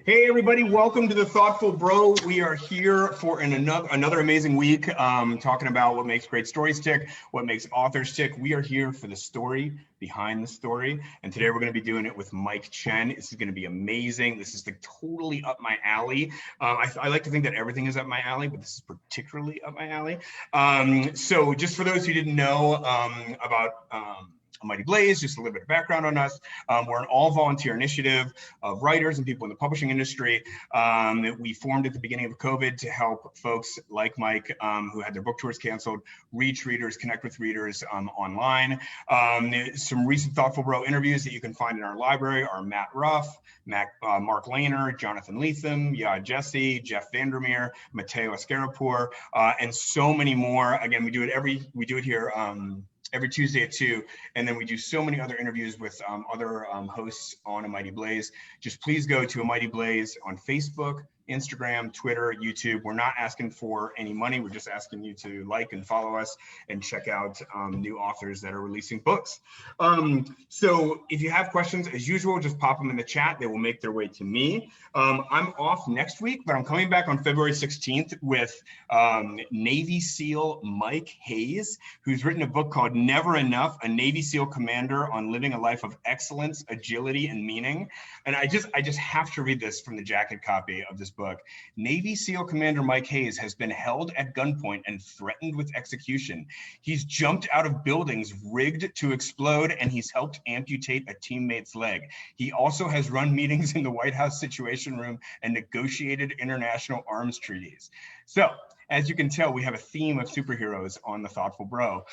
Hey everybody, welcome to the Thoughtful Bro. We are here for another amazing week, talking about what makes great stories tick, what makes authors tick. We are here for the story behind the story, and today we're going to be doing it with Mike Chen. This is going to be amazing. This is totally up my alley. I like to think that everything is up my alley, but this is particularly up my alley. So just for those who didn't know about Mighty Blaze, just a little bit of background on us. We're an all-volunteer initiative of writers and people in the publishing industry. We formed at the beginning of COVID to help folks like Mike, who had their book tours canceled, reach readers, connect with readers online. Some recent Thoughtful Bro interviews that you can find in our library are Matt Ruff, Mark Lehner, Jonathan Lethem, Yad Jesse, Jeff Vandermeer, Matteo Escarapur, and so many more. Again, we do it here every Tuesday at 2, and then we do so many other interviews with other hosts on A Mighty Blaze. Just please go to A Mighty Blaze on Facebook, Instagram, Twitter, YouTube. We're not asking for any money. We're just asking you to like and follow us and check out new authors that are releasing books. So if you have questions, as usual, just pop them in the chat. They will make their way to me. I'm off next week, but I'm coming back on February 16th with Navy SEAL Mike Hayes, who's written a book called Never Enough, a Navy SEAL commander on living a life of excellence, agility, and meaning. And I just have to read this from the jacket copy of this book. Navy SEAL Commander Mike Hayes has been held at gunpoint and threatened with execution. He's jumped out of buildings rigged to explode, and he's helped amputate a teammate's leg. He also has run meetings in the White House Situation Room and negotiated international arms treaties. So, as you can tell, we have a theme of superheroes on the Thoughtful Bro,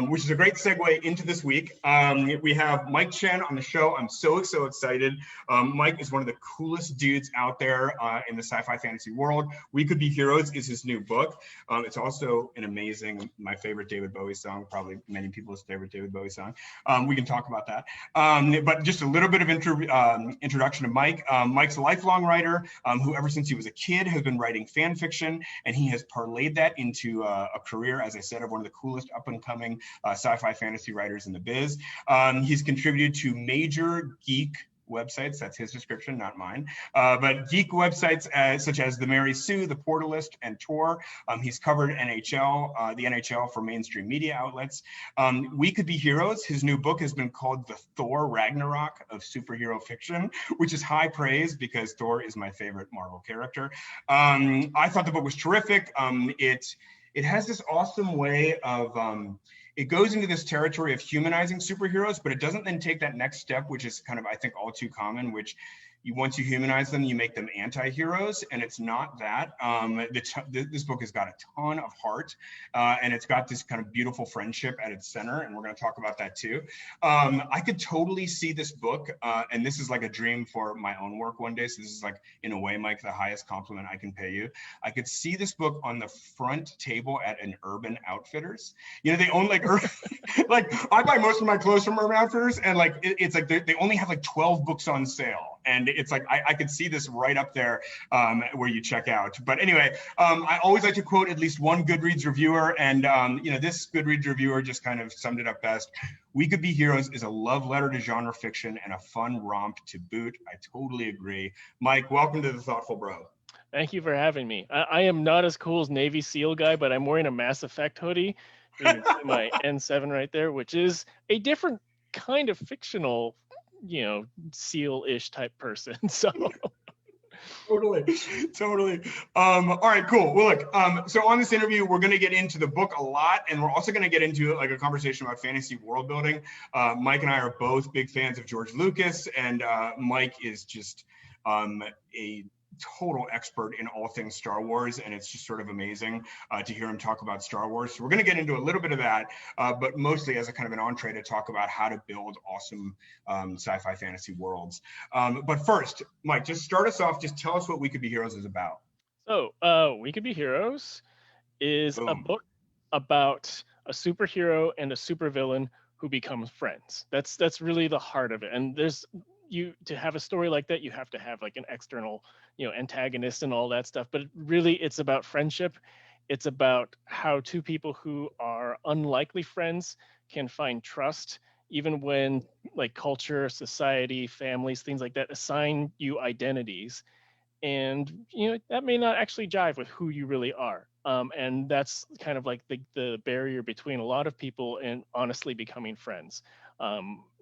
which is a great segue into this week. We have Mike Chen on the show. I'm so excited. Mike is one of the coolest dudes out there in the sci-fi fantasy world. We Could Be Heroes is his new book. It's also an amazing, my favorite David Bowie song, probably many people's favorite David Bowie song. We can talk about that. But just a little bit of introduction to Mike. Mike's a lifelong writer who ever since he was a kid has been writing fan fiction, and he has parlayed that into a career, as I said, of one of the coolest up-and-coming sci-fi fantasy writers in the biz. He's contributed to major geek websites, that's his description, not mine, but geek websites such as The Mary Sue, The Portalist, and Tor. He's covered the NHL for mainstream media outlets. We Could Be Heroes, his new book has been called The Thor Ragnarok of superhero fiction, which is high praise because Thor is my favorite Marvel character. I thought the book was terrific. It has this awesome way of it goes into this territory of humanizing superheroes, but it doesn't then take that next step, which is kind of, I think, all too common, which once you humanize them, you make them anti-heroes, and it's not that. This book has got a ton of heart, and it's got this kind of beautiful friendship at its center, and we're going to talk about that too. I could totally see this book, and this is like a dream for my own work one day, so this is like, in a way, Mike, the highest compliment I can pay you. I could see this book on the front table at an Urban Outfitters. You know, they own like, like I buy most of my clothes from Urban Outfitters, and like it's like they only have like 12 books on sale, and it's like I could see this right up there where you check out. But anyway, I always like to quote at least one Goodreads reviewer, and this Goodreads reviewer just kind of summed it up best. We Could Be Heroes is a love letter to genre fiction and a fun romp to boot. I totally agree. Mike, welcome to the Thoughtful Bro. Thank you for having me. I am not as cool as Navy SEAL guy, but I'm wearing a Mass Effect hoodie. You can see my N7 right there, which is a different kind of fictional, SEAL-ish type person. So Totally. All right, cool. Well, look, so on this interview, we're going to get into the book a lot, and we're also going to get into like a conversation about fantasy world building. Mike and I are both big fans of George Lucas, and Mike is just a total expert in all things Star Wars, and it's just sort of amazing to hear him talk about Star Wars. So we're going to get into a little bit of that, but mostly as a kind of an entree to talk about how to build awesome sci-fi fantasy worlds. But first, Mike, just start us off. Just tell us what We Could Be Heroes is about. So, We Could Be Heroes is a book about a superhero and a supervillain who become friends. That's really the heart of it. And to have a story like that, you have to have like an external, antagonist and all that stuff. But really, it's about friendship. It's about how two people who are unlikely friends can find trust, even when like culture, society, families, things like that assign you identities. and that may not actually jive with who you really are. And that's kind of like the barrier between a lot of people and honestly becoming friends.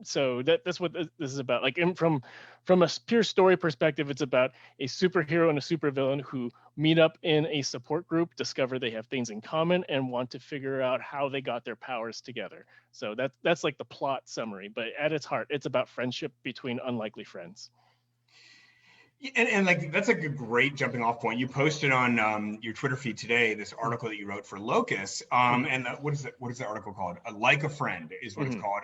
So that's what this is about. Like from a pure story perspective, it's about a superhero and a supervillain who meet up in a support group, discover they have things in common, and want to figure out how they got their powers together. So that's like the plot summary. But at its heart, it's about friendship between unlikely friends. And like that's like a great jumping off point. You posted on your Twitter feed today this article that you wrote for Locus, and what is the article called? Like a Friend is what it's called.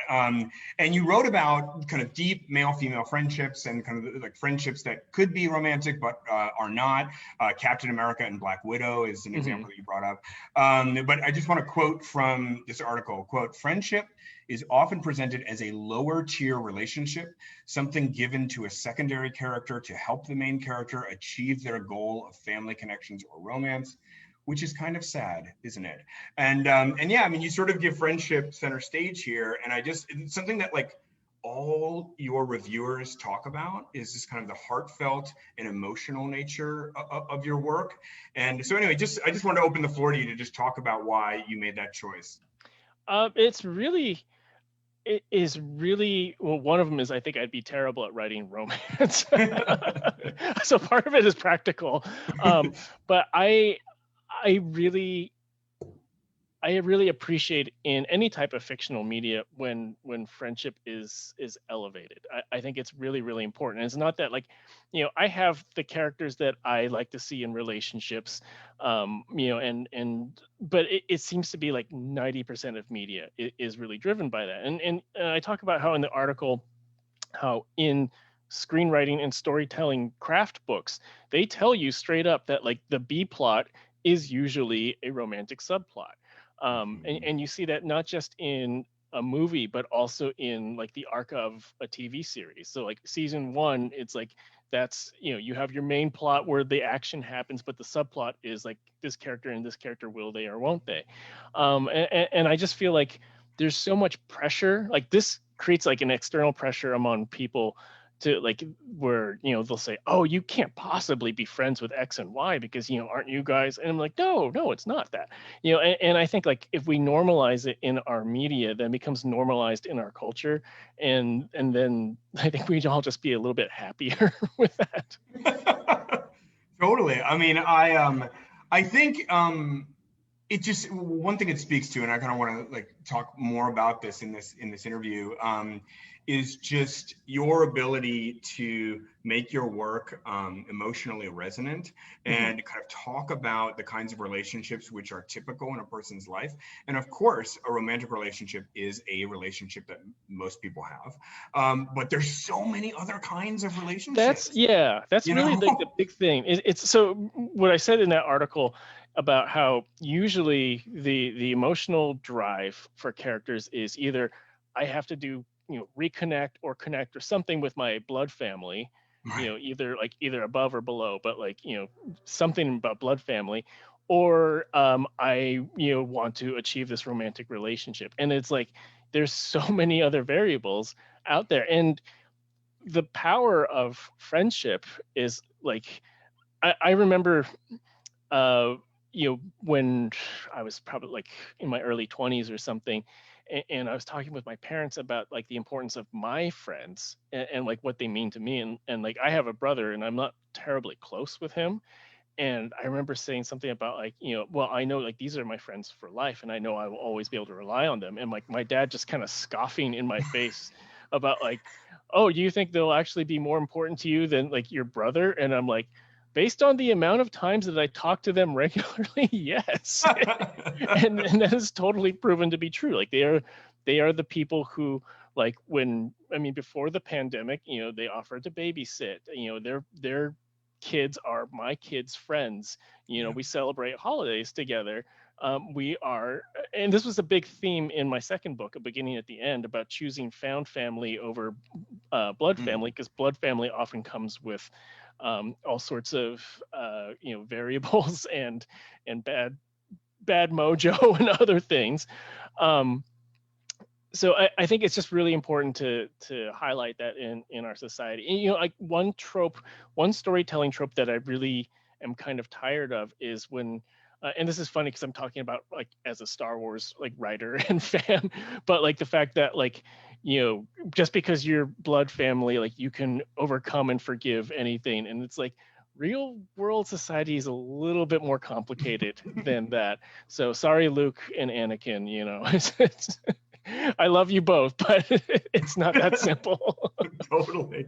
And you wrote about kind of deep male-female friendships and kind of like friendships that could be romantic but are not. Captain America and Black Widow is an example that you brought up. But I just want to quote from this article, quote, "Friendship is often presented as a lower tier relationship, something given to a secondary character to help the main character achieve their goal of family connections or romance," which is kind of sad, isn't it? And yeah, I mean, you sort of give friendship center stage here, and it's something that like all your reviewers talk about is this kind of the heartfelt and emotional nature of your work. And so anyway, I just wanted to open the floor to you to just talk about why you made that choice. It is really, well, one of them is I think I'd be terrible at writing romance. So part of it is practical. But I really appreciate in any type of fictional media when friendship is elevated. I think it's really, really important. And it's not that like, I have the characters that I like to see in relationships, but it seems to be like 90% of media is really driven by that. And I talk about how in the article, how in screenwriting and storytelling craft books, they tell you straight up that like the B plot is usually a romantic subplot. And you see that not just in a movie, but also in like the arc of a TV series. So like season 1, it's like that's, you have your main plot where the action happens, but the subplot is like this character and this character, will they or won't they? And I just feel like there's so much pressure. Like this creates like an external pressure among people to like where they'll say, oh, you can't possibly be friends with X and Y because aren't you guys? And I'm like, no, it's not that. And I think like if we normalize it in our media, then it becomes normalized in our culture, and then I think we'd all just be a little bit happier with that. Totally. I mean, I think it just, one thing it speaks to, and I kind of want to like talk more about this in this interview, is just your ability to make your work emotionally resonant and kind of talk about the kinds of relationships which are typical in a person's life. And of course, a romantic relationship is a relationship that most people have, but there's so many other kinds of relationships. That's really like the big thing. It's so what I said in that article about how usually the emotional drive for characters is either I have to do reconnect or connect or something with my blood family, right. either above or below, but like something about blood family, or I want to achieve this romantic relationship. And it's like there's so many other variables out there, and the power of friendship is like I remember when I was probably like in my early 20s or something, and I was talking with my parents about like the importance of my friends and like what they mean to me, and like I have a brother and I'm not terribly close with him, and I remember saying something about like well, I know like these are my friends for life and I know I will always be able to rely on them, and like my dad just kind of scoffing in my face about like, oh, do you think they'll actually be more important to you than like your brother? And I'm like, based on the amount of times that I talk to them regularly, yes. and that is totally proven to be true. Like they are the people who like before the pandemic, they offered to babysit. Their kids are my kids' friends. We celebrate holidays together. And this was a big theme in my second book, A Beginning at the End, about choosing found family over blood family, because blood family often comes with all sorts of variables and bad mojo and other things. So I think it's just really important to highlight that in our society. And, you know, like one storytelling trope that I really am kind of tired of is when, and this is funny because I'm talking about like as a Star Wars like writer and fan, but like the fact that like, you know, just because you're blood family, like you can overcome and forgive anything, and it's like real world society is a little bit more complicated than that. So sorry, Luke and Anakin, you know, it's I love you both, but it's not that simple. Totally.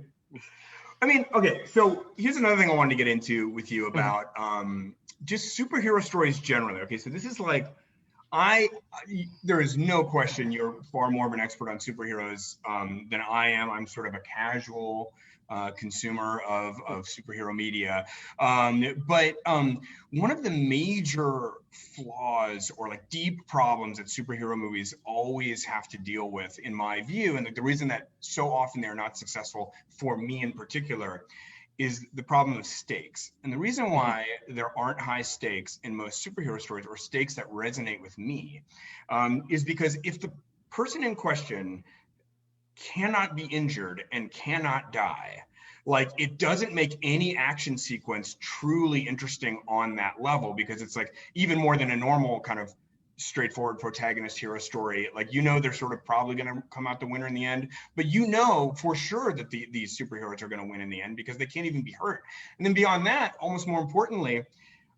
I mean, okay, so here's another thing I wanted to get into with you about just superhero stories generally. Okay, so this is like, there is no question you're far more of an expert on superheroes than I am. I'm sort of a casual consumer of superhero media. But one of the major flaws or like deep problems that superhero movies always have to deal with, in my view, and the reason that so often they're not successful for me in particular, is the problem of stakes. And the reason why there aren't high stakes in most superhero stories, or stakes that resonate with me, is because if the person in question cannot be injured and cannot die, like it doesn't make any action sequence truly interesting on that level, because it's like even more than a normal kind of straightforward protagonist hero story, like, you know, they're sort of probably going to come out the winner in the end, but you know for sure that these superheroes are going to win in the end because they can't even be hurt. And then beyond that, almost more importantly,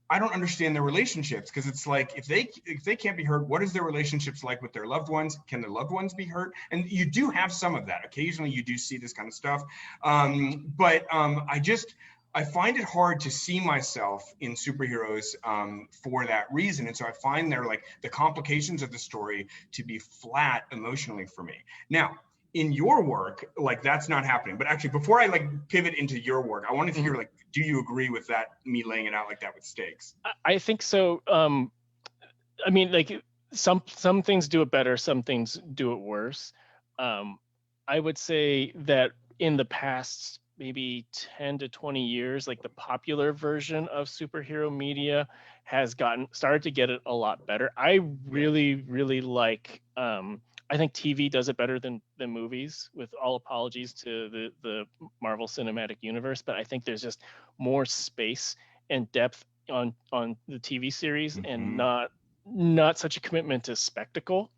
I don't understand their relationships, because it's like if they can't be hurt, what is their relationships like with their loved ones? Can their loved ones be hurt? And you do have some of that. Occasionally you do see this kind of stuff. But I find it hard to see myself in superheroes for that reason. And so I find they're like the complications of the story to be flat emotionally for me. Now, in your work, like that's not happening. But actually, before I like pivot into your work, I wanted to hear, like, do you agree with that, me laying it out like that with stakes? I think so. I mean, like some things do it better, some things do it worse. I would say that in the past maybe 10 to 20 years, like the popular version of superhero media has started to get it a lot better. I really like I think TV does it better than movies, with all apologies to the Marvel Cinematic Universe, but I think there's just more space and depth on the TV series, and not such a commitment to spectacle.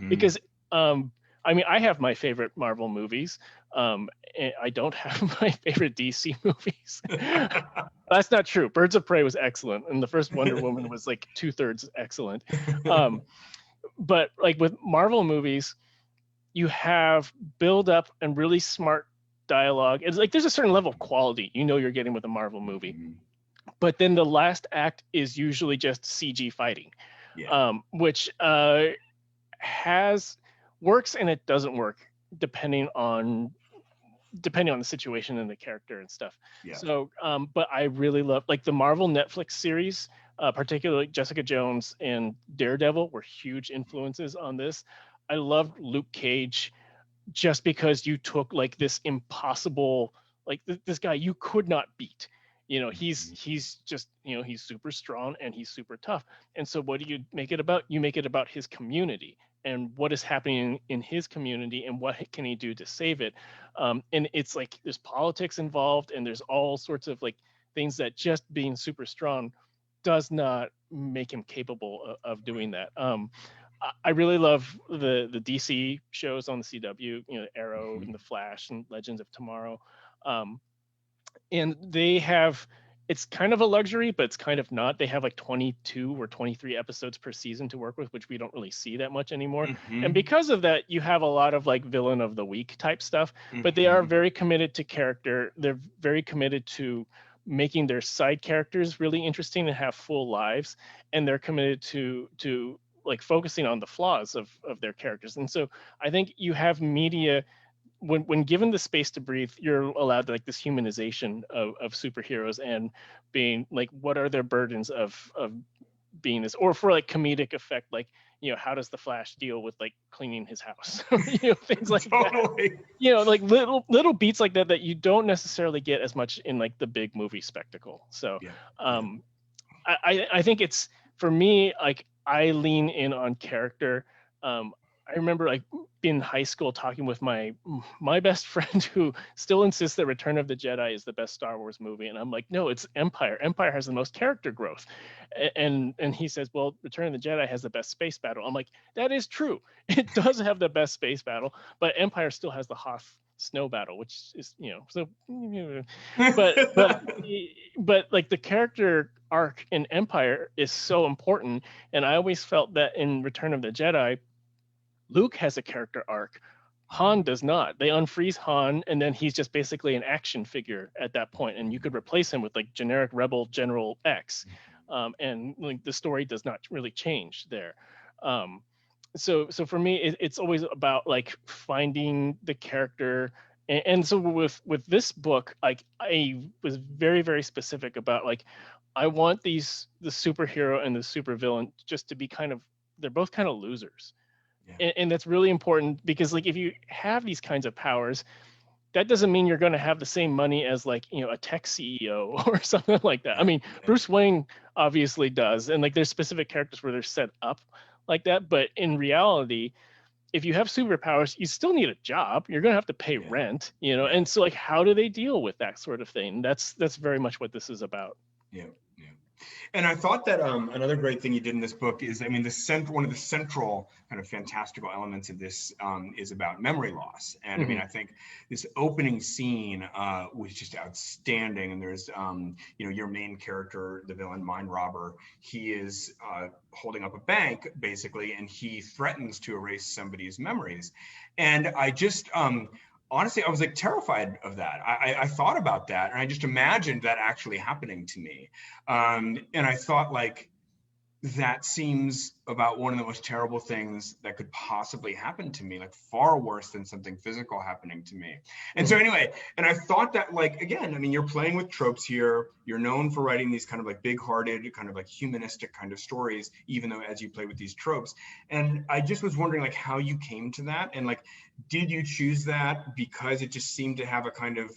Because I mean, I have my favorite Marvel movies. And I don't have my favorite DC movies. That's not true. Birds of Prey was excellent, and the first Wonder Woman was like 2/3 excellent. But like with Marvel movies, you have build up and really smart dialogue. It's like there's a certain level of quality you know you're getting with a Marvel movie. But then the last act is usually just CG fighting, which works and it doesn't work depending on the situation and the character and stuff. So, but I really love like the Marvel Netflix series, particularly Jessica Jones and Daredevil were huge influences on this. I loved Luke Cage just because you took like this impossible, like this guy you could not beat. You know, he's just, you know, he's super strong and he's super tough. And so what do you make it about? You make it about his community and what is happening in his community and what can he do to save it. And it's like there's politics involved and there's all sorts of like things that just being super strong does not make him capable of doing that. I really love the DC shows on the CW, you know, Arrow and the Flash and Legends of Tomorrow. And they have, it's kind of a luxury, but it's kind of not. They have like 22 or 23 episodes per season to work with, which we don't really see that much anymore. And because of that, you have a lot of like villain of the week type stuff, but they are very committed to character. They're very committed to making their side characters really interesting and have full lives. And they're committed to like focusing on the flaws of their characters. And so I think you have media, when given the space to breathe, you're allowed like this humanization of superheroes and being like, what are their burdens of being this, or for like comedic effect, like, you know, how does the Flash deal with like cleaning his house, you know, things like that. You know, like little beats like that you don't necessarily get as much in like the big movie spectacle. So I think it's, for me, like I lean in on character. I remember like in high school talking with my best friend who still insists that Return of the Jedi is the best Star Wars movie, and I'm like, no, it's Empire. Empire has the most character growth, and he says, well, Return of the Jedi has the best space battle. I'm like, that is true. It does have the best space battle, but Empire still has the Hoth snow battle, which is, so, but like the character arc in Empire is so important, and I always felt that in Return of the Jedi, Luke has a character arc. Han does not. They unfreeze Han, and then he's just basically an action figure at that point, and you could replace him with like generic Rebel General X, and like the story does not really change there. So for me, it's always about like finding the character, and so with this book, like I was very, very specific about like I want the superhero and the supervillain just to be they're both kind of losers. Yeah. And that's really important, because like if you have these kinds of powers, that doesn't mean you're going to have the same money as like, a tech CEO or something like that. I mean, Bruce Wayne obviously does, and like there's specific characters where they're set up like that, but in reality, if you have superpowers, you still need a job. You're going to have to pay rent, and so like how do they deal with that sort of thing? That's very much what this is about. Yeah. And I thought that another great thing you did in this book is, I mean, one of the central kind of fantastical elements of this is about memory loss. And I mean, I think this opening scene was just outstanding. And there's, your main character, the villain, Mind Robber, he is holding up a bank, basically, and he threatens to erase somebody's memories. And I just, honestly, I was like terrified of that. I thought about that, and I just imagined that actually happening to me. And I thought, like, that seems about one of the most terrible things that could possibly happen to me, like far worse than something physical happening to me. And so anyway, and I thought that, like, again, I mean, you're playing with tropes here. You're known for writing these kind of like big-hearted, kind of like humanistic kind of stories, even though as you play with these tropes. And I just was wondering, like, how you came to that, and like, did you choose that because it just seemed to have a kind of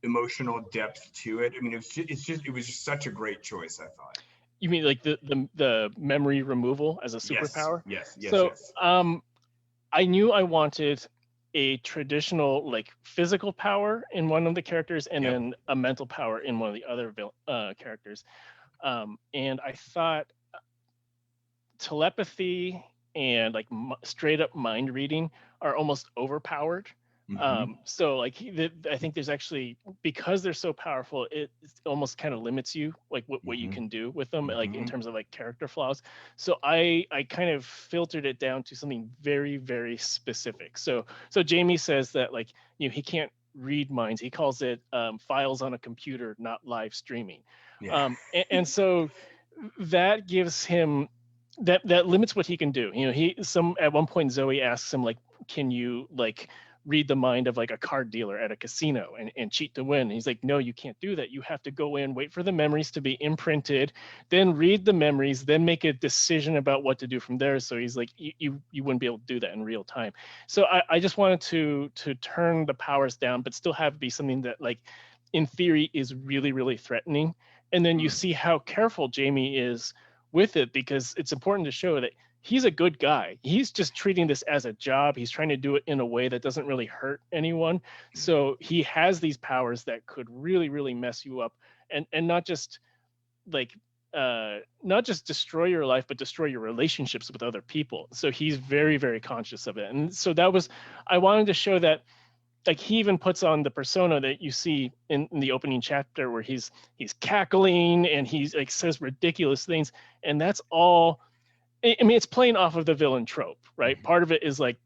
emotional depth to it? I mean, it was just such a great choice, I thought. You mean like the memory removal as a superpower? Yes. So I knew I wanted a traditional like physical power in one of the characters, and then a mental power in one of the other characters. And I thought telepathy and like straight up mind reading are almost overpowered. So like I think there's actually, because they're so powerful, it almost kind of limits you, like what you can do with them, like in terms of like character flaws. So I kind of filtered it down to something very, very specific. So Jamie says that, like, he can't read minds. He calls it files on a computer, not live streaming. And so that gives him that limits what he can do. At one point Zoe asks him, like, can you like read the mind of like a card dealer at a casino and cheat to win? And he's like, no, you can't do that. You have to go in, wait for the memories to be imprinted, then read the memories, then make a decision about what to do from there. So he's like, you wouldn't be able to do that in real time. So I just wanted to turn the powers down, but still have it be something that, like, in theory is really, really threatening. And then you see how careful Jamie is with it, because it's important to show that he's a good guy. He's just treating this as a job. He's trying to do it in a way that doesn't really hurt anyone. So he has these powers that could really, really mess you up, and not just like not just destroy your life, but destroy your relationships with other people. So he's very, very conscious of it. And so I wanted to show that, like, he even puts on the persona that you see in the opening chapter, where he's cackling and he's like says ridiculous things, and that's all. I mean, it's playing off of the villain trope, right? Part of it is like,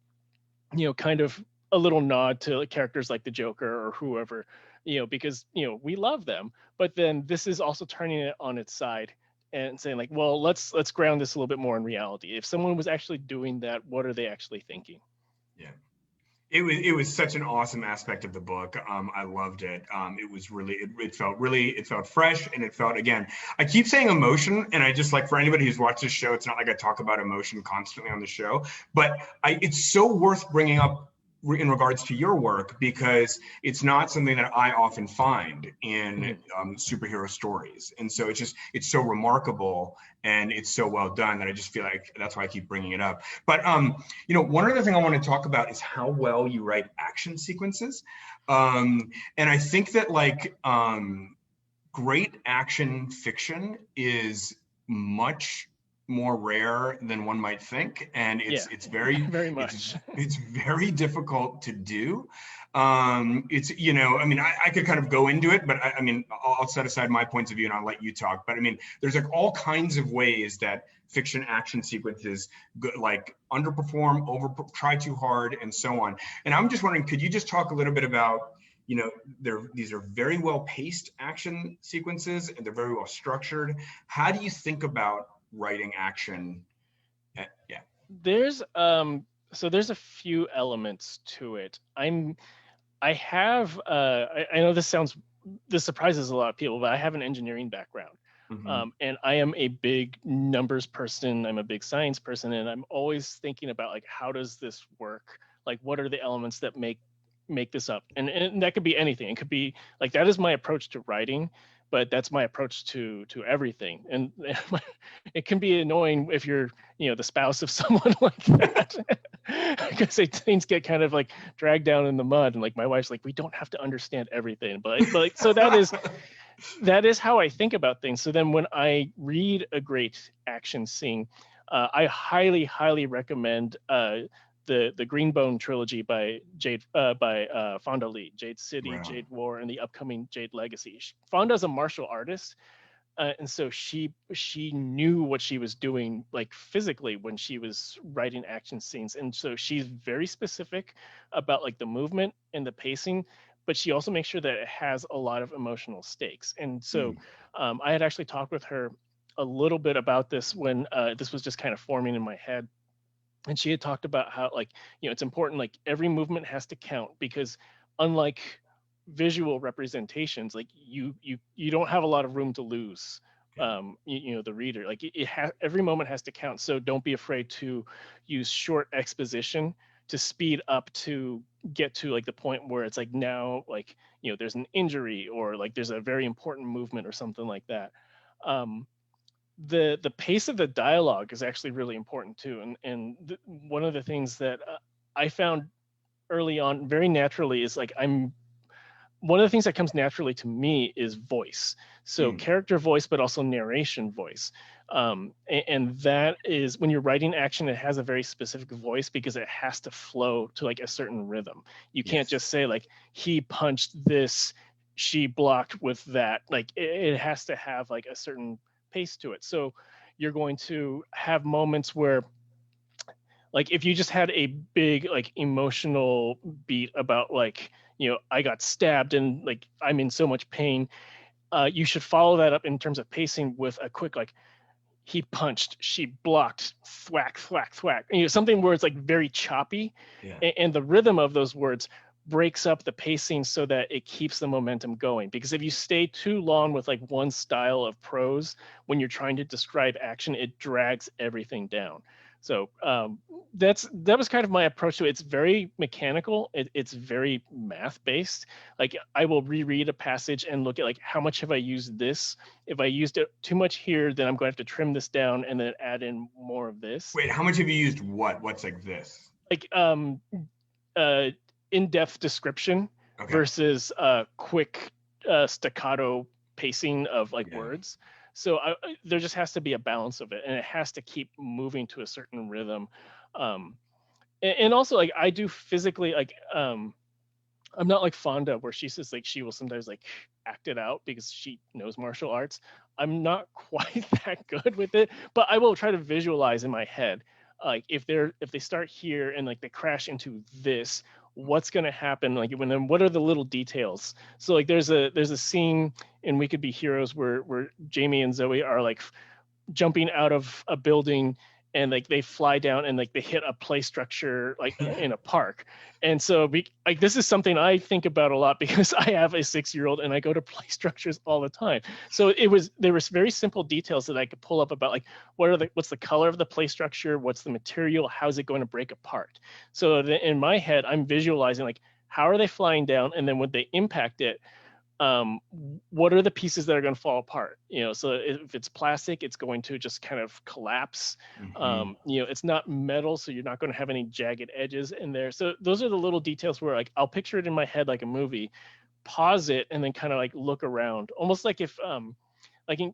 kind of a little nod to characters like the Joker or whoever, because, we love them. But then this is also turning it on its side and saying, like, well, let's ground this a little bit more in reality. If someone was actually doing that, what are they actually thinking? Yeah. It was such an awesome aspect of the book. I loved it. It was really, it felt fresh, and it felt, again, I keep saying emotion, and I just, like, for anybody who's watched this show, it's not like I talk about emotion constantly on the show, but it's so worth bringing up in regards to your work, because it's not something that I often find in superhero stories. And so it's so remarkable and it's so well done that I just feel like that's why I keep bringing it up. But, one other thing I want to talk about is how well you write action sequences. And I think that great action fiction is much more rare than one might think, and it's very very much it's very difficult to do. It's I could kind of go into it, but I'll set aside my points of view and I'll let you talk. But there's all kinds of ways that fiction action sequences underperform, try too hard, and so on. And I'm just wondering, could you just talk a little bit about these are very well paced action sequences and they're very well structured. How do you think about writing action? There's a few elements to it. I know this surprises a lot of people, but I have an engineering background. And I am a big numbers person. I'm a big science person, and I'm always thinking about how does this work? What are the elements that make this up? And that could be anything. It could be that is my approach to writing, but that's my approach to everything. And it can be annoying if you're the spouse of someone like that, because things get kind of dragged down in the mud, and my wife's we don't have to understand everything, but so that is how I think about things. So then when I read a great action scene, I highly recommend the Greenbone trilogy by Fonda Lee, Jade City, wow. Jade War, and the upcoming Jade Legacy. Fonda's a martial artist, and so she knew what she was doing physically when she was writing action scenes, and so she's very specific about the movement and the pacing, but she also makes sure that it has a lot of emotional stakes. And so I had actually talked with her a little bit about this when this was just kind of forming in my head. And she had talked about how it's important, every movement has to count, because unlike visual representations, you don't have a lot of room to lose the reader. Every moment has to count. So don't be afraid to use short exposition to speed up to get to the point where it's now there's an injury or there's a very important movement or something like that. The pace of the dialogue is actually really important too, and one of the things that I found early on very naturally is one of the things that comes naturally to me is voice. So character voice, but also narration voice, and that is when you're writing action, it has a very specific voice because it has to flow to a certain rhythm. You can't just say he punched this, she blocked with that. It has to have a certain pace to it. So you're going to have moments where if you just had a big emotional beat about I got stabbed and I'm in so much pain, you should follow that up in terms of pacing with a quick he punched, she blocked, thwack thwack thwack, something where it's very choppy, and the rhythm of those words breaks up the pacing so that it keeps the momentum going. Because if you stay too long with one style of prose when you're trying to describe action, it drags everything down. So that was kind of my approach to it. It's very mechanical. It's very math based. I will reread a passage and look at how much have I used this. If I used it too much here, then I'm going to have to trim this down and then add in more of this. Wait, how much have you used what? What's this? In-depth description versus quick staccato pacing of words. So there just has to be a balance of it, and it has to keep moving to a certain rhythm. And also I do physically I'm not like Fonda where she says she will sometimes act it out because she knows martial arts. I'm not quite that good with it, but I will try to visualize in my head if they start here and they crash into this, what's going to happen what are the little details. So there's a scene in We Could Be Heroes where Jamie and Zoe are jumping out of a building, and like they fly down and like they hit a play structure like in a park. And so like this is something I think about a lot because I have a 6-year-old and I go to play structures all the time. So there was very simple details that I could pull up about like what's the color of the play structure, what's the material, how's it going to break apart. So in my head I'm visualizing like how are they flying down, and then when they impact it, what are the pieces that are going to fall apart? So if it's plastic, it's going to just kind of collapse. It's not metal, so you're not going to have any jagged edges in there. So those are the little details where like I'll picture it in my head like a movie, pause it, and then kind of like look around, almost like if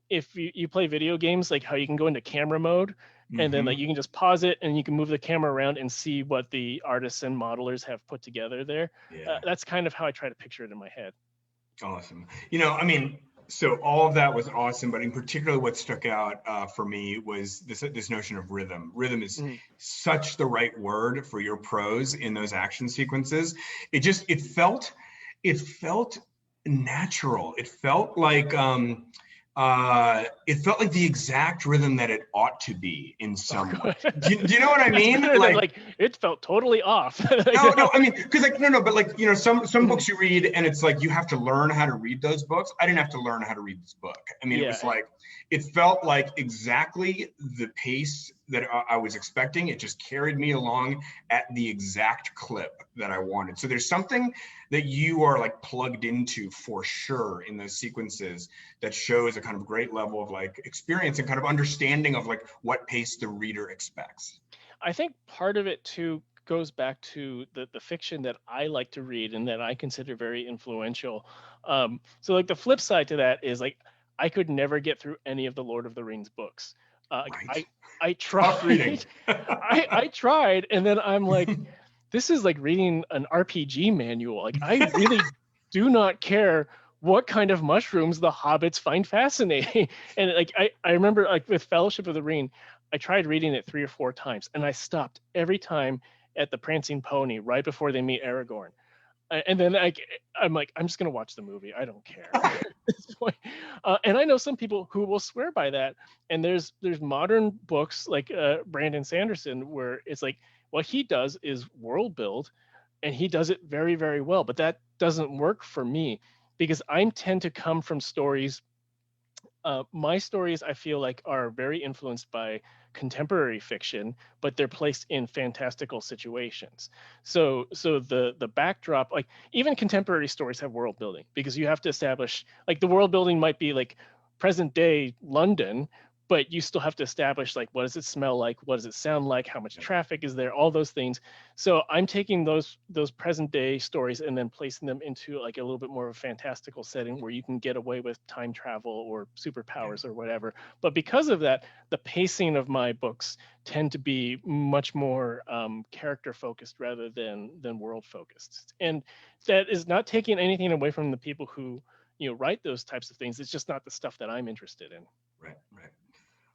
if you play video games, like how you can go into camera mode, and then like you can just pause it and you can move the camera around and see what the artists and modelers have put together there. That's kind of how I try to picture it in my head. Awesome. I mean, so all of that was awesome, but in particular, what stuck out for me was this notion of rhythm. Rhythm is such the right word for your prose in those action sequences. It felt natural. It felt like the exact rhythm that it ought to be in some way. Do you know what I mean? Like it felt totally off. No, I mean, because but like, some books you read and it's like you have to learn how to read those books. I didn't have to learn how to read this book. I mean, it was like, it felt like exactly the pace that I was expecting. It just carried me along at the exact clip that I wanted. So there's something that you are like plugged into for sure in those sequences that shows a kind of great level of like experience and kind of understanding of like what pace the reader expects. I think part of it too goes back to the fiction that I like to read and that I consider very influential. So like the flip side to that is like I could never get through any of the Lord of the Rings books. Right. I tried. I tried, and then I'm like, this is like reading an RPG manual. Like I really do not care what kind of mushrooms the hobbits find fascinating. And like I remember like with Fellowship of the Ring, I tried reading it 3 or 4 times, and I stopped every time at the Prancing Pony right before they meet Aragorn. And then I'm like, I'm just gonna watch the movie. I don't care at this point. And I know some people who will swear by that. And there's modern books like Brandon Sanderson where it's like what he does is world build, and he does it very, very well. But that doesn't work for me because I tend to come from stories. My stories, I feel like, are very influenced by contemporary fiction, but they're placed in fantastical situations. So the backdrop, like even contemporary stories have world building because you have to establish, like the world building might be like present day London, but you still have to establish like what does it smell like, what does it sound like, how much traffic is there, all those things. So I'm taking those present day stories and then placing them into like a little bit more of a fantastical setting where you can get away with time travel or superpowers or whatever. But because of that, the pacing of my books tend to be much more character focused rather than world focused. And that is not taking anything away from the people who write those types of things. It's just not the stuff that I'm interested in. Right.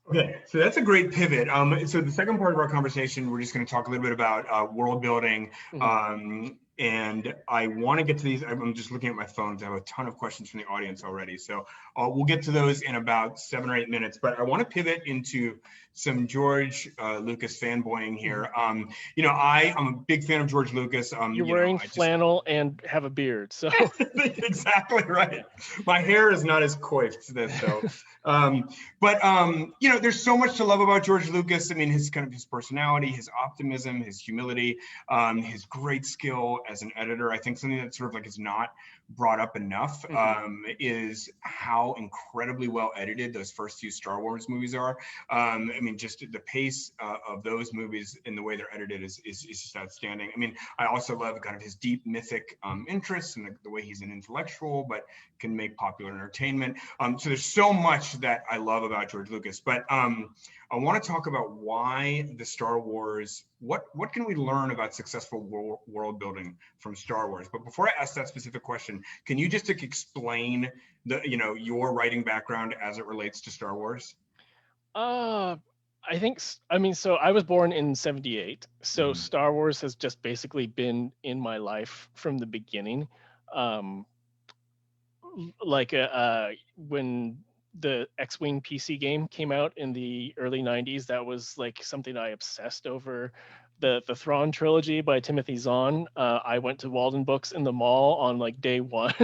Okay, so that's a great pivot. So the second part of our conversation, we're just going to talk a little bit about world building. And I want to get to these. I'm just looking at my phone. I have a ton of questions from the audience already. So we'll get to those in about 7 or 8 minutes. But I want to pivot into some George Lucas fanboying here. I'm a big fan of George Lucas. You're wearing flannel and have a beard. So exactly right. My hair is not as coiffed though. But there's so much to love about George Lucas. I mean, his personality, his optimism, his humility, his great skill as an editor. I think something that sort of like is not brought up enough is how incredibly well edited those first 2 Star Wars movies are. I mean, just the pace of those movies and the way they're edited is just outstanding. I mean, I also love kind of his deep mythic interests and the way he's an intellectual, but can make popular entertainment. So there's so much that I love about George Lucas, but I want to talk about why the Star Wars, what can we learn about successful world building from Star Wars? But before I ask that specific question, can you just explain your writing background as it relates to Star Wars? So I was born in 78. So Star Wars has just basically been in my life from the beginning. When the X-Wing PC game came out in the early 90s. That was like something I obsessed over. The Thrawn trilogy by Timothy Zahn. I went to Walden Books in the mall on like day one.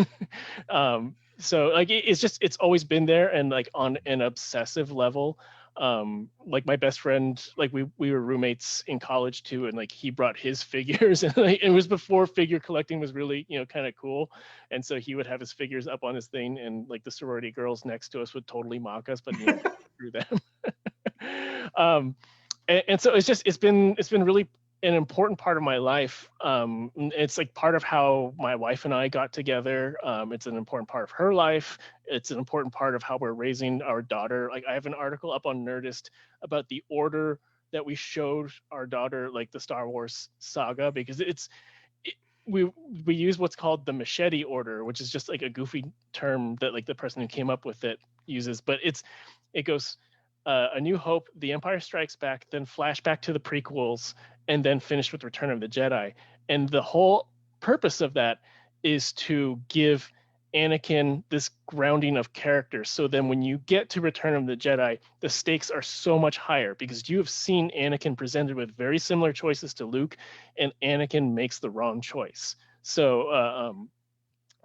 So like it's always been there, and like on an obsessive level. Like my best friend, like we were roommates in college too, and like he brought his figures, and like, it was before figure collecting was really, you know, kind of cool. And so he would have his figures up on his thing, and like the sorority girls next to us would totally mock us, but you know, through them. And so it's been really an important part of my life. It's like part of how my wife and I got together. It's an important part of her life. It's an important part of how we're raising our daughter. Like I have an article up on Nerdist about the order that we showed our daughter, like the Star Wars saga, because we use what's called the machete order, which is just like a goofy term that like the person who came up with it uses, but it goes A New Hope, The Empire Strikes Back, then flashback to the prequels, and then finish with Return of the Jedi. And the whole purpose of that is to give Anakin this grounding of character. So then when you get to Return of the Jedi, the stakes are so much higher because you have seen Anakin presented with very similar choices to Luke, and Anakin makes the wrong choice. So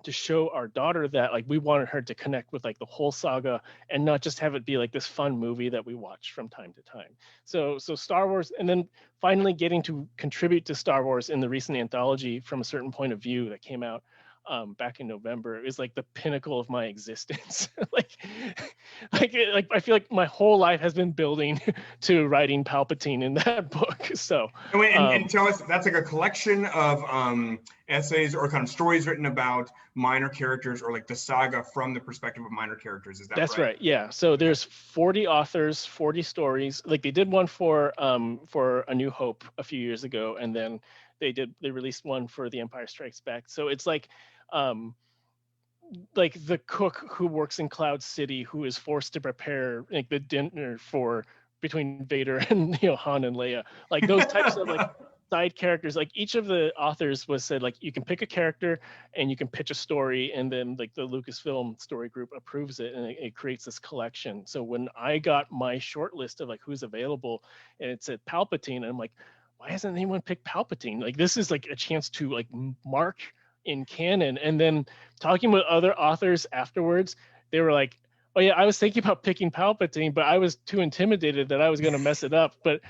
to show our daughter that, like, we wanted her to connect with like the whole saga and not just have it be like this fun movie that we watch from time to time. So Star Wars, and then finally getting to contribute to Star Wars in the recent anthology From a Certain Point of View that came out back in November is like the pinnacle of my existence. like I feel like my whole life has been building to writing Palpatine in that book. So and tell us, that's like a collection of essays or kind of stories written about minor characters, or like the saga from the perspective of minor characters. Is that That's right? Yeah. So there's 40 authors, 40 stories. Like they did one for A New Hope a few years ago, and then they released one for The Empire Strikes Back. So it's like the cook who works in Cloud City who is forced to prepare like the dinner for between Vader and, you know, Han and Leia. Like those types of like side characters. Like each of the authors was said, like, you can pick a character and you can pitch a story, and then like the Lucasfilm story group approves it, and it creates this collection. So when I got my short list of like who's available, and it said Palpatine, and I'm like, why hasn't anyone picked Palpatine? Like this is like a chance to like mark in canon. And then talking with other authors afterwards, they were like, oh yeah, I was thinking about picking Palpatine, but I was too intimidated that I was going to mess it up. But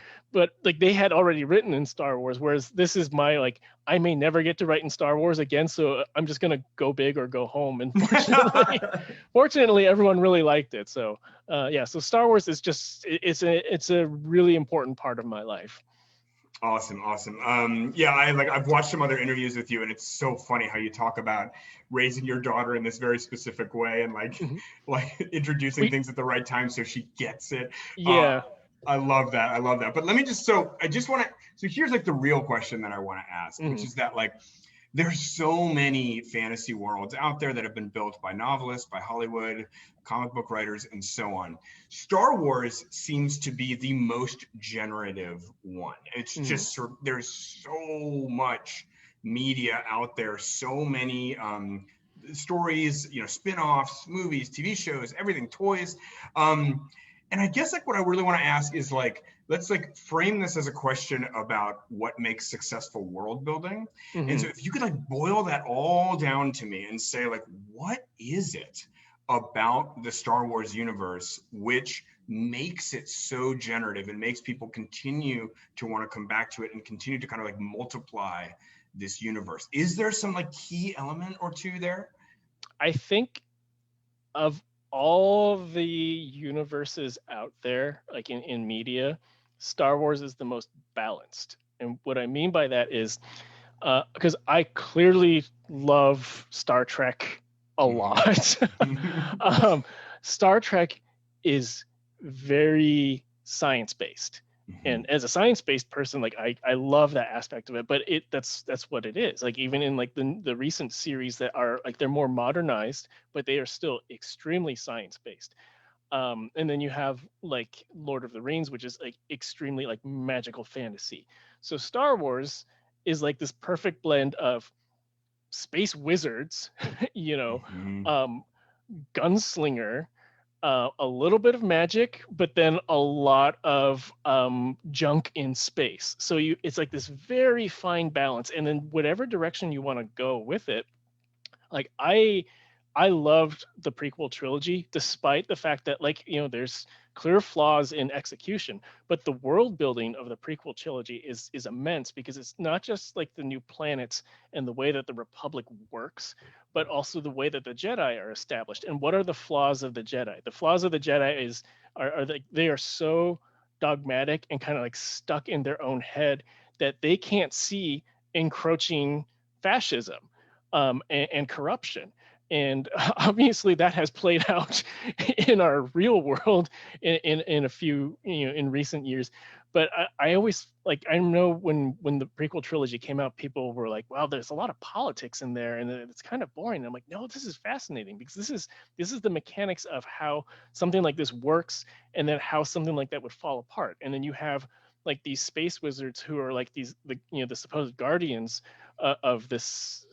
like they had already written in Star Wars, whereas this is my, like, I may never get to write in Star Wars again, so I'm just going to go big or go home. And fortunately, everyone really liked it. So yeah, so Star Wars is just, it's a really important part of my life. Awesome. Yeah, I've watched some other interviews with you, and it's so funny how you talk about raising your daughter in this very specific way, and like introducing things at the right time so she gets it. Yeah. I love that. But let me so here's like the real question that I want to ask, which is that, like, there's so many fantasy worlds out there that have been built by novelists, by Hollywood, comic book writers, and so on. Star Wars seems to be the most generative one. It's just there's so much media out there, so many stories, you know, spin-offs, movies, TV shows, everything, toys. And I guess like what I really want to ask is, like, let's like frame this as a question about what makes successful world building. And so if you could like boil that all down to me and say, like, what is it about the Star Wars universe which makes it so generative and makes people continue to want to come back to it and continue to kind of like multiply this universe? Is there some like key element or two there? I think of all the universes out there, like in media, Star Wars is the most balanced. And what I mean by that is because I clearly love Star Trek a lot. Star Trek is very science-based. And as a science-based person, like I love that aspect of it, but that's what it is. Like even in like the recent series that are like, they're more modernized, but they are still extremely science-based. And then you have like Lord of the Rings, which is like extremely like magical fantasy. So Star Wars is like this perfect blend of space wizards, you know, gunslinger, a little bit of magic, but then a lot of junk in space. So it's like this very fine balance, and then whatever direction you want to go with it. Like I loved the prequel trilogy, despite the fact that, like, there's clear flaws in execution, but the world building of the prequel trilogy is immense, because it's not just like the new planets and the way that the Republic works, but also the way that the Jedi are established. And what are the flaws of the Jedi? The flaws of the Jedi they are so dogmatic and kind of like stuck in their own head that they can't see encroaching fascism and corruption. And obviously that has played out in our real world in a few, in recent years. But I always, like, I know when the prequel trilogy came out, people were like, wow, there's a lot of politics in there and it's kind of boring. And I'm like, no, this is fascinating, because this is the mechanics of how something like this works, and then how something like that would fall apart. And then you have like these space wizards who are like the supposed guardians of this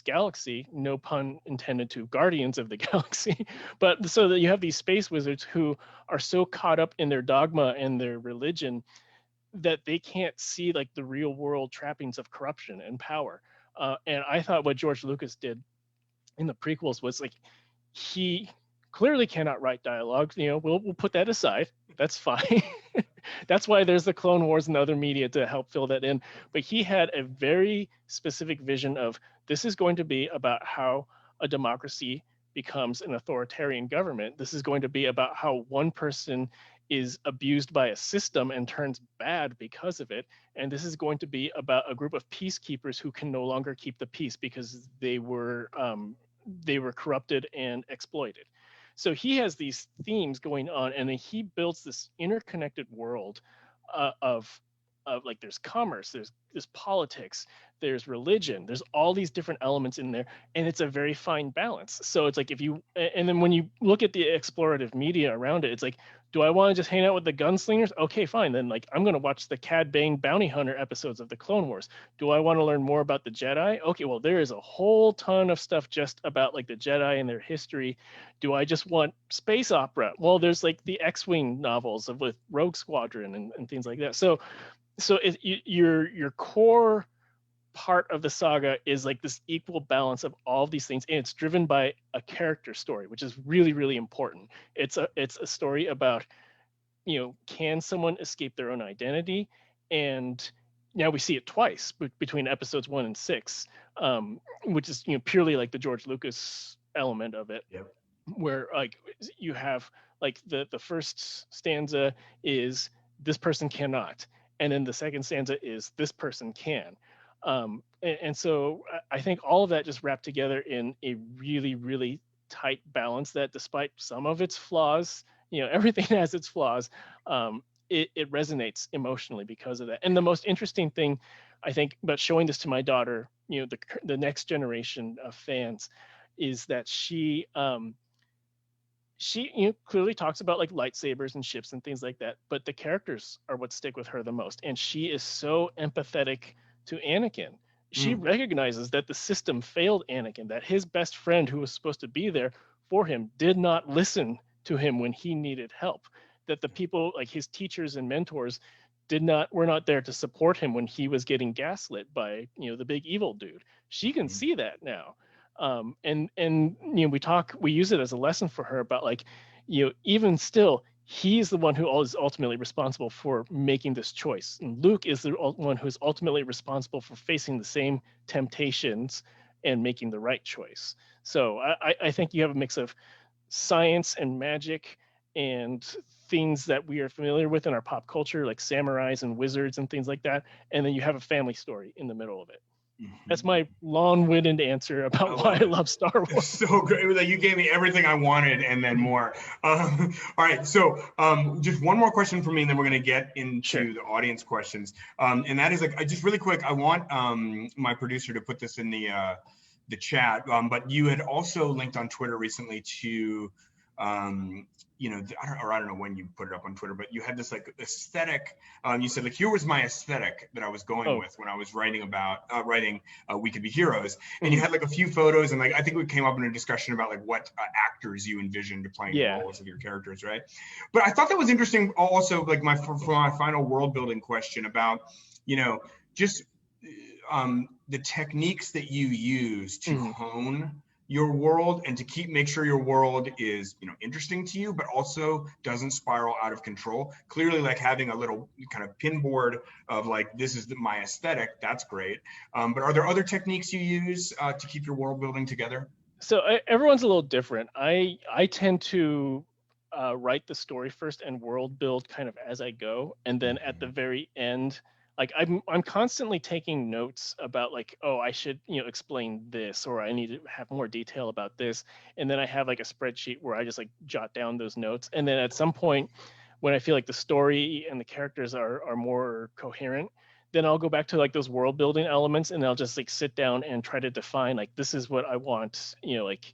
galaxy, no pun intended to guardians of the galaxy. But so that you have these space wizards who are so caught up in their dogma and their religion that they can't see like the real world trappings of corruption and power. And I thought what George Lucas did in the prequels was, like, he clearly cannot write dialogue. We'll put that aside. That's fine. That's why there's the Clone Wars and other media to help fill that in. But he had a very specific vision of, this is going to be about how a democracy becomes an authoritarian government. This is going to be about how one person is abused by a system and turns bad because of it. And this is going to be about a group of peacekeepers who can no longer keep the peace because they were corrupted and exploited. So he has these themes going on, and then he builds this interconnected world of like, there's commerce, there's politics, there's religion, there's all these different elements in there, and it's a very fine balance. So it's like, and then when you look at the explorative media around it, it's like, do I want to just hang out with the gunslingers? Okay, fine. Then, like, I'm going to watch the Cad Bane bounty hunter episodes of the Clone Wars. Do I want to learn more about the Jedi? Okay, well, there is a whole ton of stuff just about like the Jedi and their history. Do I just want space opera? Well, there's like the X-Wing novels with Rogue Squadron and things like that. So your core part of the saga is like this equal balance of all of these things, and it's driven by a character story, which is really, really important. It's a story about, can someone escape their own identity? And now we see it twice between episodes 1 and 6, which is purely like the George Lucas element of it. Yep. Where, like, you have like the first stanza is, this person cannot, and then the second stanza is, this person can. And so I think all of that just wrapped together in a really, really tight balance that, despite some of its flaws, everything has its flaws, it resonates emotionally because of that. And the most interesting thing, I think, about showing this to my daughter, the next generation of fans, is that she clearly talks about like lightsabers and ships and things like that, but the characters are what stick with her the most. And she is so empathetic to Anakin. She recognizes that the system failed Anakin, that his best friend, who was supposed to be there for him, did not listen to him when he needed help, that the people, like his teachers and mentors, were not there to support him when he was getting gaslit by the big evil dude. She can see that now. And we use it as a lesson for her about, like, even still, he's the one who is ultimately responsible for making this choice, and Luke is the one who is ultimately responsible for facing the same temptations and making the right choice. So I think you have a mix of science and magic and things that we are familiar with in our pop culture, like samurais and wizards and things like that, and then you have a family story in the middle of it. That's my long-winded answer about why I love Star Wars. It's so great. You gave me everything I wanted and then more. All right. So just one more question for me, and then we're going to get into the audience questions. And that is, like, just really quick, I want my producer to put this in the chat. But you had also linked on Twitter recently to you know, I don't know when you put it up on Twitter, but you had this like aesthetic. You said like, here was my aesthetic that I was going with when I was writing about We Could Be Heroes. And you had like a few photos, and like I think we came up in a discussion about like what actors you envisioned playing the roles of your characters, right? But I thought that was interesting also, like for my final world building question about, you know, just the techniques that you use to hone your world and to make sure your world is, you know, interesting to you, but also doesn't spiral out of control. Clearly, like having a little kind of pinboard of like, this is my aesthetic, that's great. But are there other techniques you use to keep your world building together? So everyone's a little different. I tend to write the story first and world build kind of as I go, and then at the very end, like I'm constantly taking notes about like, oh, I should, you know, explain this, or I need to have more detail about this, and then I have like a spreadsheet where I just like jot down those notes, and then at some point when I feel like the story and the characters are more coherent, then I'll go back to like those world building elements, and I'll just like sit down and try to define like, this is what I want, you know, like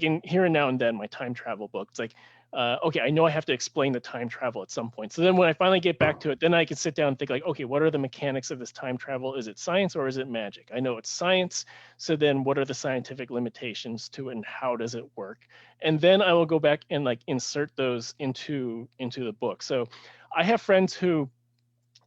in Here and Now and Then, my time travel book. It's like, okay, I know I have to explain the time travel at some point. So then when I finally get back to it, then I can sit down and think like, okay, what are the mechanics of this time travel? Is it science or is it magic? I know it's science. So then what are the scientific limitations to it and how does it work? And then I will go back and like insert those into the book. So I have friends who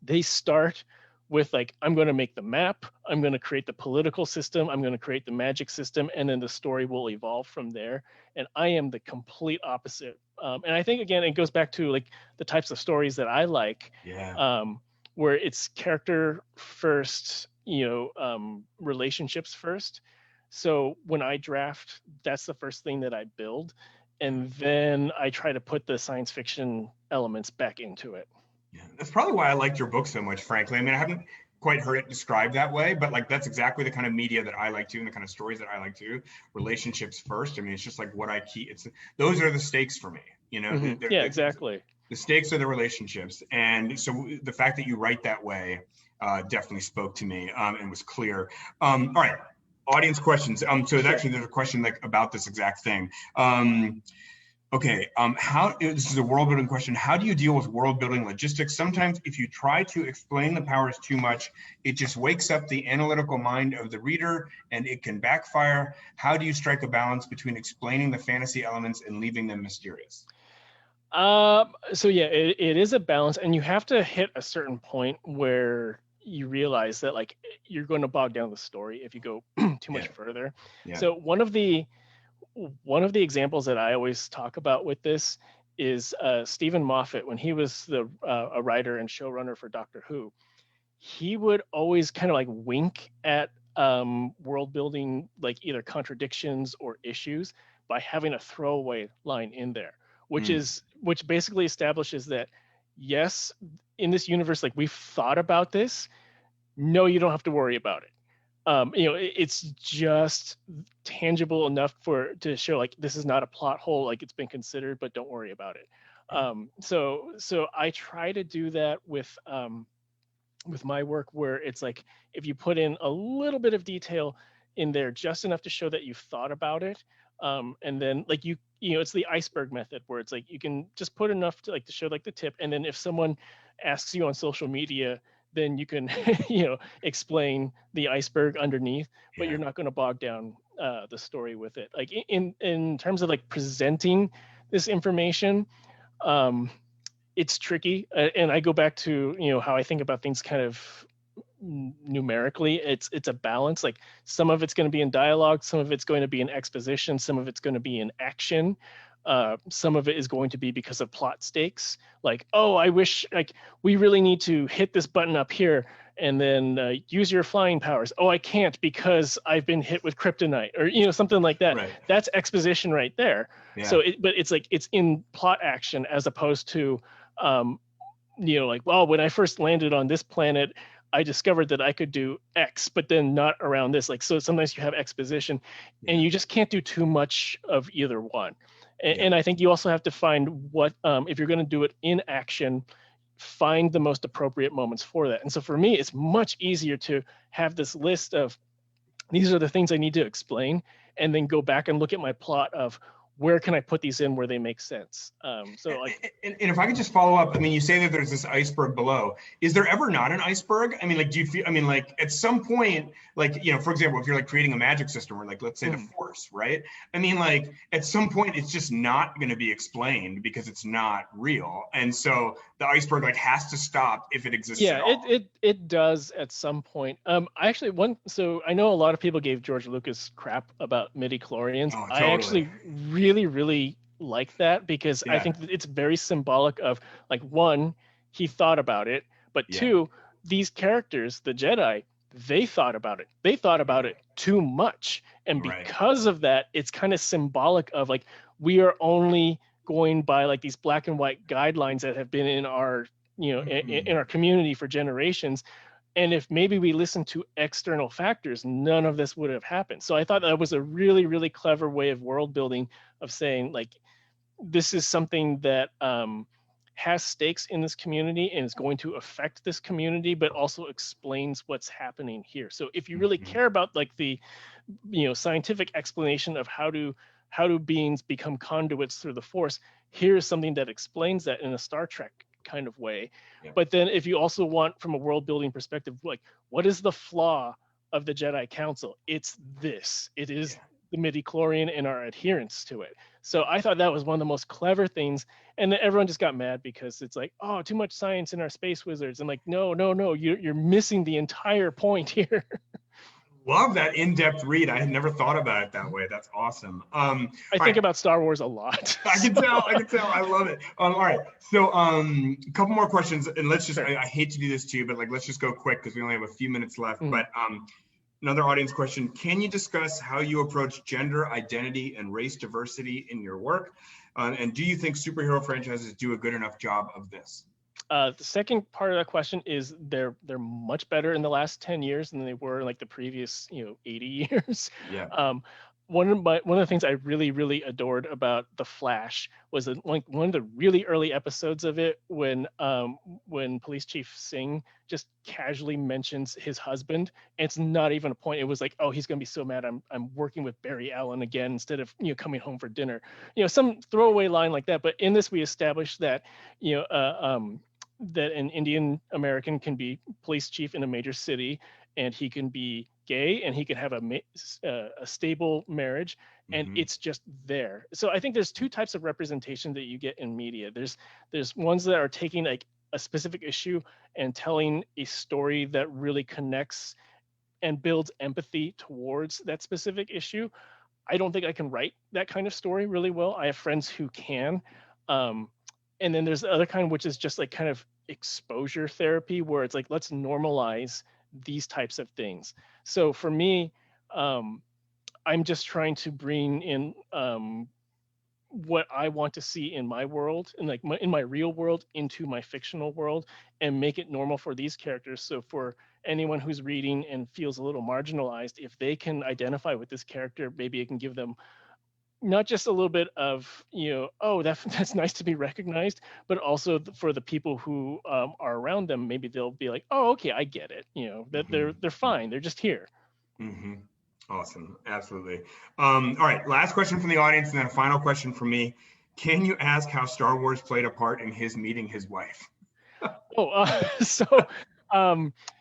they start with like, I'm going to make the map, I'm going to create the political system, I'm going to create the magic system, and then the story will evolve from there. And I am the complete opposite. And I think, again, it goes back to like the types of stories that I like, where it's character first, you know, relationships first. So when I draft, that's the first thing that I build. And then I try to put the science fiction elements back into it. Yeah, that's probably why I liked your book so much, frankly. I mean, I haven't quite heard it described that way, but like that's exactly the kind of media that I like too, and the kind of stories that I like too. Relationships first. I mean, it's just like what I keep. Those are the stakes for me, you know. Yeah, exactly. The stakes are the relationships, and so the fact that you write that way definitely spoke to me and was clear. All right, audience questions. So actually, there's a question like about this exact thing. Okay, this is a world building question. How do you deal with world building logistics? Sometimes if you try to explain the powers too much, it just wakes up the analytical mind of the reader and it can backfire. How do you strike a balance between explaining the fantasy elements and leaving them mysterious? So yeah, it is a balance, and you have to hit a certain point where you realize that like you're going to bog down the story if you go too much further. So one of the examples that I always talk about with this is Stephen Moffat. When he was a writer and showrunner for Doctor Who, he would always kind of like wink at world building, like either contradictions or issues, by having a throwaway line in there, which basically establishes that yes, in this universe, like we've thought about this. No, you don't have to worry about it. You know, it's just tangible enough to show like this is not a plot hole, like it's been considered, but don't worry about it. So I try to do that with my work, where it's like if you put in a little bit of detail in there, just enough to show that you've thought about it, and then like you know, it's the iceberg method, where it's like you can just put enough to show like the tip, and then if someone asks you on social media, then you can you know, explain the iceberg underneath, but you're not going to bog down the story with it. Like in terms of like presenting this information, it's tricky, and I go back to, you know, how I think about things kind of numerically. It's a balance. Like some of it's going to be in dialogue, some of it's going to be in exposition, some of it's going to be in action. Some of it is going to be because of plot stakes, like, oh, I wish, like, we really need to hit this button up here, and then use your flying powers. Oh, I can't because I've been hit with kryptonite, or, you know, something like that. Right. That's exposition right there. So but it's like it's in plot action, as opposed to you know, like, well, when I first landed on this planet, I discovered that I could do X, but then not around this. Like, so sometimes you have exposition, and you just can't do too much of either one. And I think you also have to find what, if you're going to do it in action, find the most appropriate moments for that. And so for me, it's much easier to have this list of, these are the things I need to explain, and then go back and look at my plot of where can I put these in where they make sense? So like, and if I could just follow up, I mean, you say that there's this iceberg below. Is there ever not an iceberg? I mean, like, do you feel? I mean, like, at some point, like, you know, for example, if you're like creating a magic system, or like, let's say the Force, right? I mean, like, at some point, it's just not going to be explained because it's not real, and so the iceberg like has to stop if it exists. Yeah, at all. it does at some point. I actually so I know a lot of people gave George Lucas crap about midi-chlorians. Oh, I totally. actually really like that because I think that it's very symbolic of, like, one, he thought about it, but two, these characters, the Jedi, they thought about it. They thought about it too much, and because of that, it's kind of symbolic of, like, we are only going by like these black and white guidelines that have been in our, you know, in our community for generations. And if maybe we listen to external factors, none of this would have happened. So I thought that was a really clever way of world building, of saying, like, this is something that has stakes in this community and is going to affect this community, but also explains what's happening here. So if you really care about, like, the, you know, scientific explanation of how do beings become conduits through the Force, here's something that explains that in a Star Trek kind of way. But then if you also want, from a world building perspective, like, what is the flaw of the Jedi Council? It's this. It is the midi-chlorian and our adherence to it. So I thought that was one of the most clever things. And then everyone just got mad because it's like, oh, too much science in our Space Wizards. I'm like, no, you're missing the entire point here. Love that in-depth read. I had never thought about it that way. That's awesome. I think about Star Wars a lot. I can tell. I love it. All right. So a couple more questions, and let's just, I hate to do this to you, but like, let's just go quick because we only have a few minutes left. But another audience question: can you discuss how you approach gender identity and race diversity in your work? And do you think superhero franchises do a good enough job of this? The second part of that question is they're much better in the last 10 years than they were in, like, the previous, you know, 80 years. One of the things I really adored about The Flash was that, like, one of the really early episodes of it, when Police Chief Singh just casually mentions his husband, and it's not even a point. It was like, oh, he's gonna be so mad I'm working with Barry Allen again instead of, you know, coming home for dinner. You know, some throwaway line like that. But in this, we established that, you know, that an Indian American can be police chief in a major city, and he can be gay, and he can have a stable marriage, and it's just there. So I think there's two types of representation that you get in media. There's ones that are taking, like, a specific issue and telling a story that really connects and builds empathy towards that specific issue. I don't think I can write that kind of story really well. I have friends who can. And then there's the other kind, which is just like kind of exposure therapy, where it's like, let's normalize these types of things. So for me, I'm just trying to bring in what I want to see in my world, and like in my real world, into my fictional world, and make it normal for these characters. So for anyone who's reading and feels a little marginalized, if they can identify with this character, maybe it can give them not just a little bit of, you know, oh, that's nice to be recognized, but also for the people who are around them, maybe they'll be like, oh, okay, I get it. You know, that they're fine. They're just here. Awesome. Absolutely. All right. Last question from the audience, and then a final question from me. Can you ask how Star Wars played a part in his meeting his wife?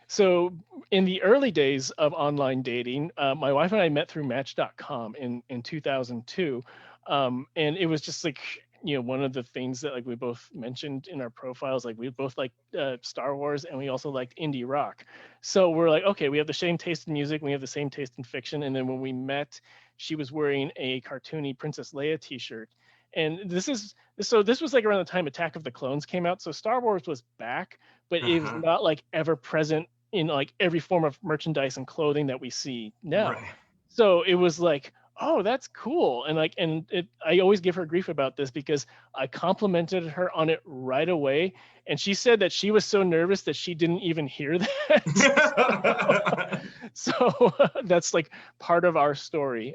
So in the early days of online dating, my wife and I met through Match.com in 2002. And it was just like, you know, one of the things that, like, we both mentioned in our profiles, like, we both liked Star Wars, and we also liked indie rock. So we're like, okay, we have the same taste in music, we have the same taste in fiction. And then when we met, she was wearing a cartoony Princess Leia t-shirt. And this was like around the time Attack of the Clones came out. So Star Wars was back, but it was not like ever present in like every form of merchandise and clothing that we see now. So it was like, oh, that's cool. And like, I always give her grief about this because I complimented her on it right away. And she said that she was so nervous that she didn't even hear that. So that's like part of our story.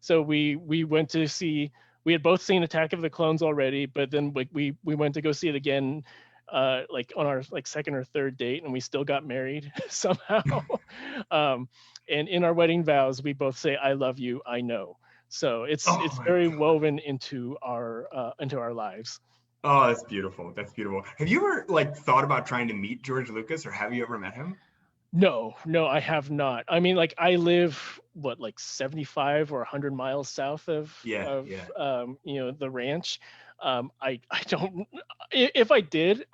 So we went to see, we had both seen Attack of the Clones already, but then like we went to go see it again, like on our like second or third date, and we still got married somehow. And in our wedding vows, we both say, "I love you, I know." So it's my very God. woven into our lives. Oh, that's beautiful. That's beautiful. Have you ever like thought about trying to meet George Lucas, or have you ever met him? No, no, I have not. I mean, like I live what, like 75 or 100 miles south Yeah, yeah. the ranch. I don't. If I did,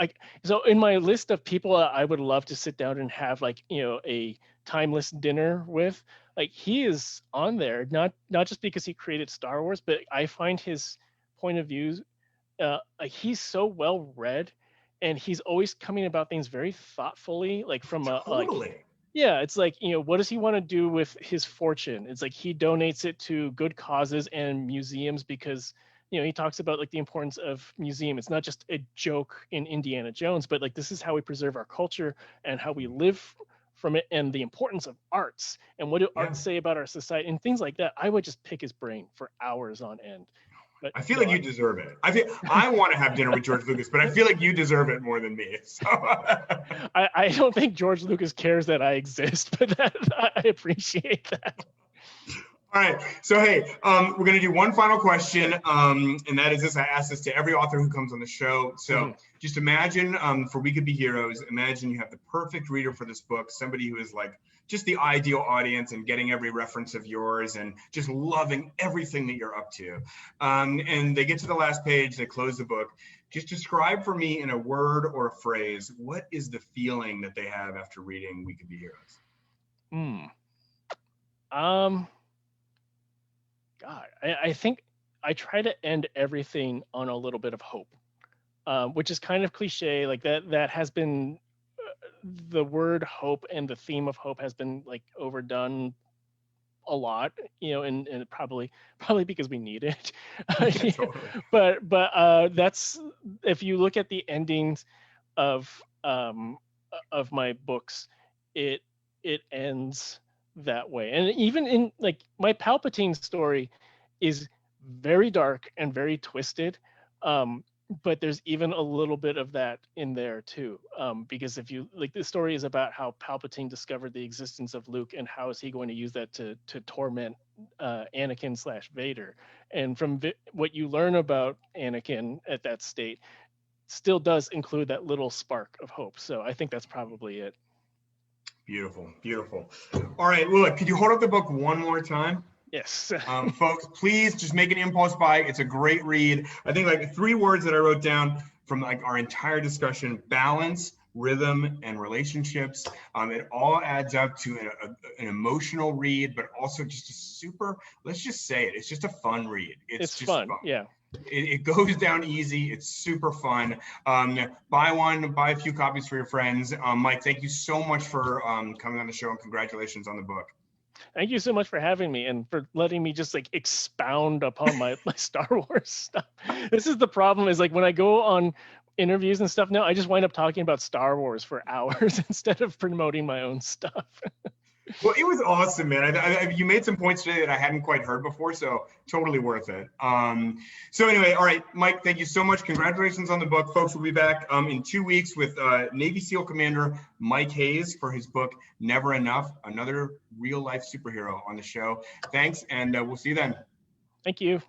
so in my list of people I would love to sit down and have like a timeless dinner with, like he is on there. Not just because he created Star Wars, but I find his point of views like he's so well read, and he's always coming about things very thoughtfully, like from a like Totally. yeah, it's like, what does he want to do with his fortune? It's like he donates it to good causes and museums because he talks about like the importance of museum. It's not just a joke in Indiana Jones, but like this is how we preserve our culture and how we live from it, and the importance of arts and what do Yeah. arts say about our society and things like that. I would just pick his brain for hours on end. But I feel no, like you deserve it. I want to have dinner with George Lucas, but I feel like you deserve it more than me. So I don't think George Lucas cares that I exist, but I appreciate that. all right. So hey, we're gonna do one final question, and that is this. I ask this to every author who comes on the show. So just imagine, for We Could Be Heroes, imagine you have the perfect reader for this book, somebody who is like just the ideal audience and getting every reference of yours and just loving everything that you're up to. And they get to the last page, they close the book. Just describe for me in a word or a phrase, what is the feeling that they have after reading We Could Be Heroes? God, I think I try to end everything on a little bit of hope, which is kind of cliche. Like that has been the word hope and the theme of hope has been like overdone a lot, and probably because we need it. Yeah, totally. But that's, if you look at the endings of my books, it ends that way. And even in like my Palpatine story is very dark and very twisted, but there's even a little bit of that in there too, because if you like, the story is about how Palpatine discovered the existence of Luke and how is he going to use that to torment Anakin / Vader. And from what you learn about Anakin at that state still does include that little spark of hope. So I think that's probably it. Beautiful, beautiful. All right, well, look, could you hold up the book one more time? Yes. Folks, please just make an impulse buy. It's a great read. I think like 3 words that I wrote down from like our entire discussion: balance, rhythm, and relationships. It all adds up to an emotional read, but also just a super, let's just say it, it's just a fun read. It's just fun. Yeah. It goes down easy. It's super fun. Buy one, buy a few copies for your friends. Mike, thank you so much for coming on the show, and congratulations on the book. Thank you so much for having me and for letting me just like expound upon my Star Wars stuff. This is the problem, is like when I go on interviews and stuff now, I just wind up talking about Star Wars for hours instead of promoting my own stuff. Well, it was awesome, man. You made some points today that I hadn't quite heard before, so totally worth it. So anyway, all right, Mike, thank you so much. Congratulations on the book. Folks, we'll be back in 2 weeks with Navy SEAL Commander Mike Hayes for his book, Never Enough, another real-life superhero on the show. Thanks, and we'll see you then. Thank you.